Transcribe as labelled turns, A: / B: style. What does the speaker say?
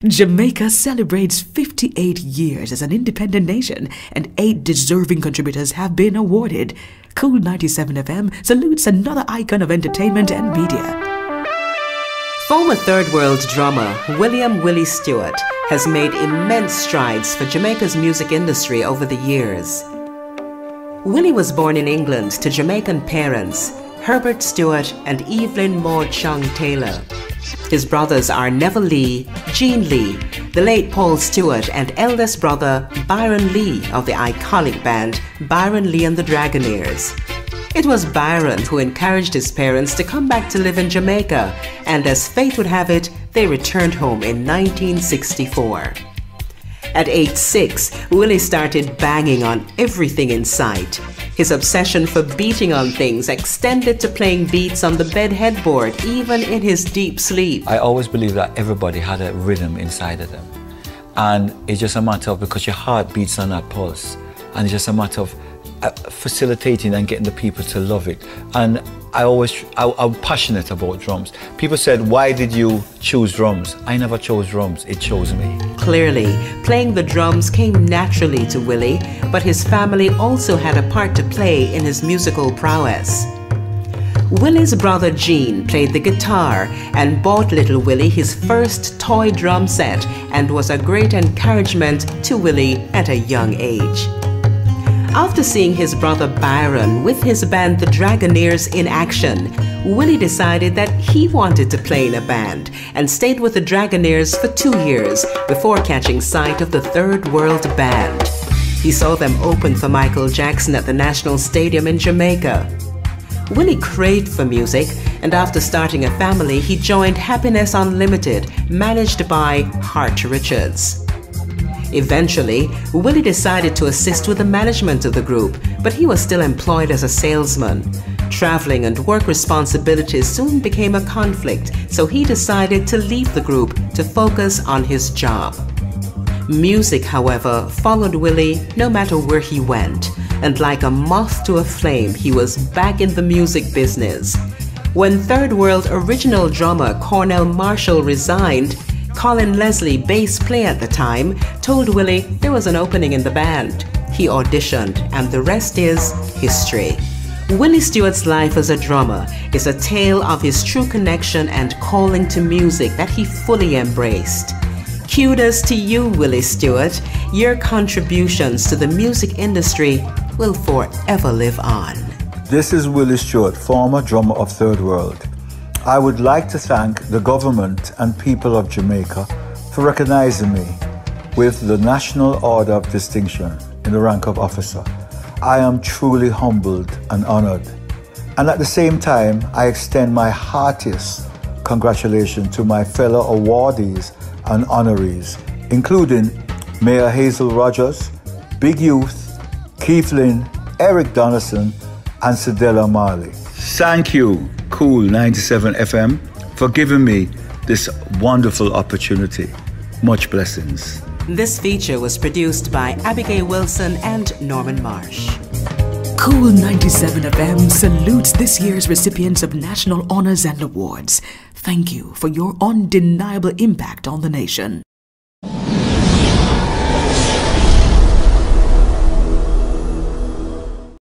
A: Jamaica celebrates 58 years as an independent nation, and 8 deserving contributors have been awarded. Cool 97 FM salutes another icon of entertainment and media.
B: Former Third World drummer Willie Stewart has made immense strides for Jamaica's music industry over the years. Willie was born in England to Jamaican parents, Herbert Stewart and Evelyn Maud Chung Taylor. His brothers are Neville Lee, Jean Lee, the late Paul Stewart, and eldest brother Byron Lee of the iconic band Byron Lee and the Dragonaires. It was Byron who encouraged his parents to come back to live in Jamaica, and as fate would have it, they returned home in 1964. At age 6, Willie started banging on everything in sight. His obsession for beating on things extended to playing beats on the bed headboard, even in his deep sleep.
C: I always believe that everybody had a rhythm inside of them. And it's just a matter of, because your heart beats on that pulse, and it's just a matter of facilitating and getting the people to love it. And I'm passionate about drums. People said, why did you choose drums? I never chose drums, it chose me.
B: Clearly, playing the drums came naturally to Willie, but his family also had a part to play in his musical prowess. Willie's brother Gene played the guitar and bought little Willie his first toy drum set, and was a great encouragement to Willie at a young age. After seeing his brother Byron with his band the Dragonaires in action, Willie decided that he wanted to play in a band, and stayed with the Dragonaires for 2 years before catching sight of the Third World Band. He saw them open for Michael Jackson at the National Stadium in Jamaica. Willie craved for music, and after starting a family, he joined Happiness Unlimited, managed by Hart Richards. Eventually, Willie decided to assist with the management of the group, but he was still employed as a salesman. Traveling and work responsibilities soon became a conflict, so he decided to leave the group to focus on his job. Music, however, followed Willie no matter where he went, and like a moth to a flame, he was back in the music business. When Third World original drummer Cornell Marshall resigned, Colin Leslie, bass player at the time, told Willie there was an opening in the band. He auditioned, and the rest is history. Willie Stewart's life as a drummer is a tale of his true connection and calling to music that he fully embraced. Kudos to you, Willie Stewart. Your contributions to the music industry will forever live on.
D: This is Willie Stewart, former drummer of Third World. I would like to thank the government and people of Jamaica for recognizing me with the National Order of Distinction in the rank of officer. I am truly humbled and honored. And at the same time, I extend my heartiest congratulations to my fellow awardees and honorees, including Mayor Hazel Rogers, Big Youth, Keith Lynn, Eric Donaldson, and Sedella Marley. Thank you, Cool 97 FM, for giving me this wonderful opportunity. Much blessings.
B: This feature was produced by Abigail Wilson and Norman Marsh.
A: Cool 97 FM salutes this year's recipients of national honors and awards. Thank you for your undeniable impact on the nation.